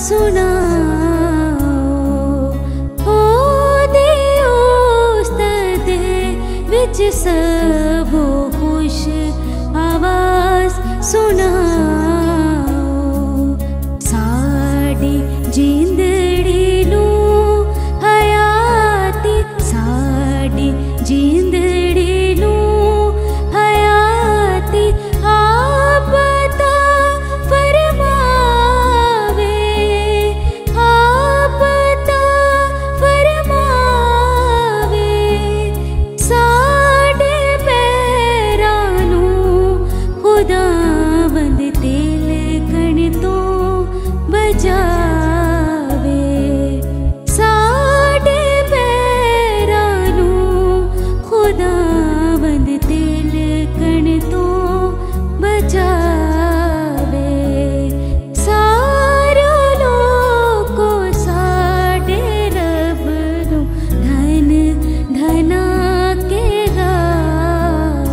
सुनाओ हो दियो सदे विच सबो खुश आवाज सुनाओ साडी जिंदड़ी नू हयाती साडी जिंदड़ी नू हयाती आप ता फरमावे आप ता फरमावे साडे पैरां नू खुदावंद तेल कण तो बचावे साडे पैरां नू खुदावंद तेल कण तो बचावे सारे लोको साडे रब नू धन धना के गाओ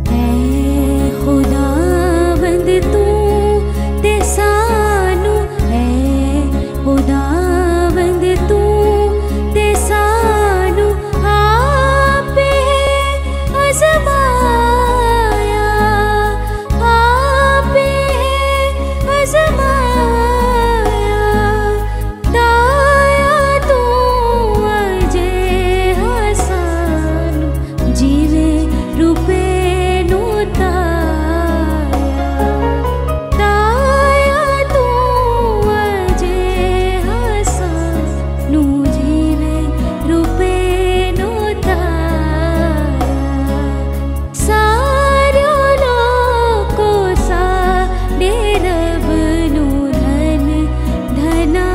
है खुदावंद तू ते सानू है खुदावंद तू ते सानू आपे आज़माया आपे आज़माया दाया तू अजे हसानू जीवे रूपे नू ताया दाया तू अजे हसानू जीवे रूपे नू ताया सारे लोको साडे रब नू धन धना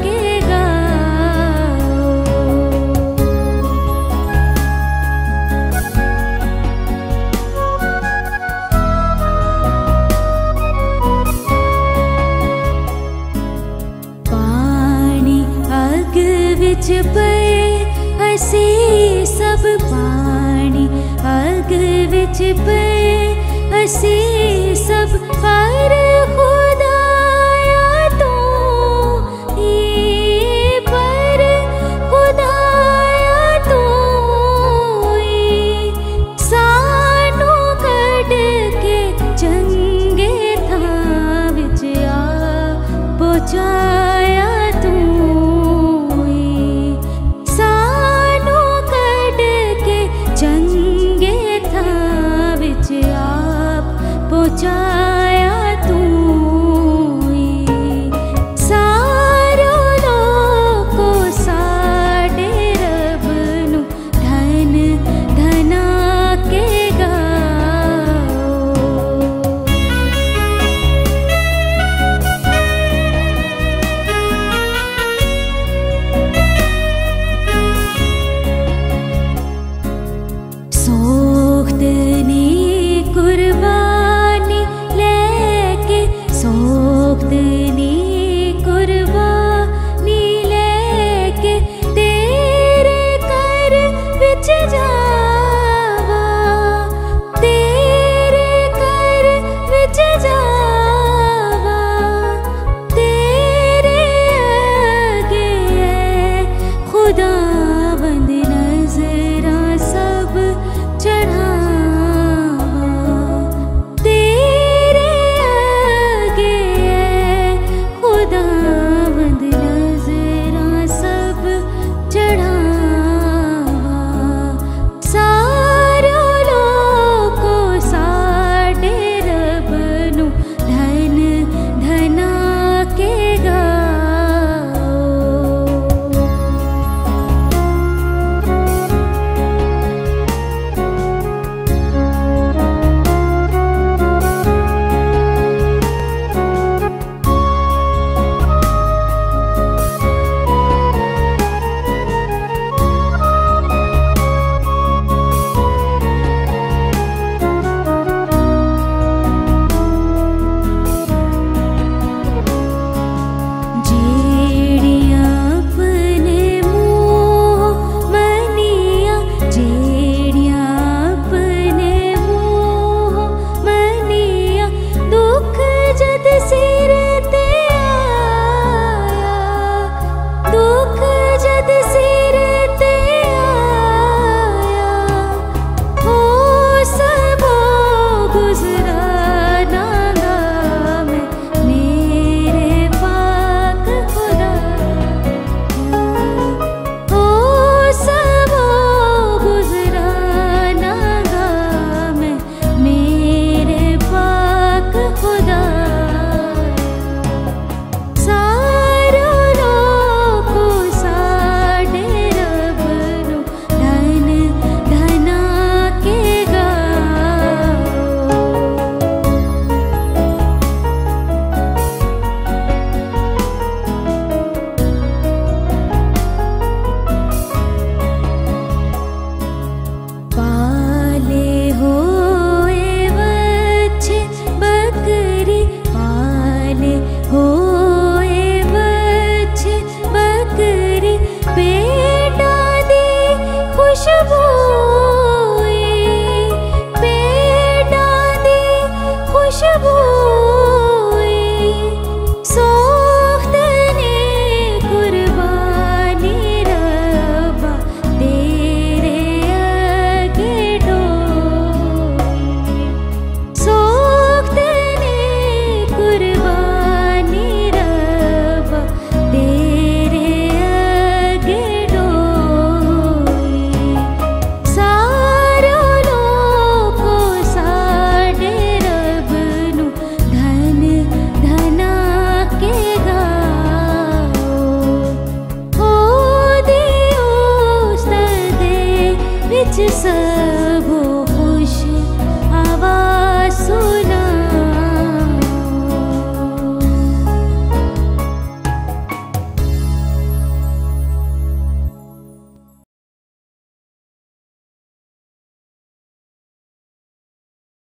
के गाओ पानी अग विच पे असी सब पानी अग विच पे असी सब पर खुदाया तो ही पर खुदाया तो ही सानू कढ के चंगे थां विच आ पहुंचाया तू ही सानू कढ के चंगे थां विच आप पहुंचाया तू ही सारे लोको साडे रब नू धन धना के गाओ सोख्तनी कुर्बानी लेके सोख्तनी कुर्बानी लेके तेरे कर विच जावा तेरे कर विच जावा तेरे अगे खुदावंद नज़रां सब चढ़ावा तेरे आगे खुदावंद नज़रां सब चढ़ावा सारे लोको साडे रब नू धन धना के गाओ सब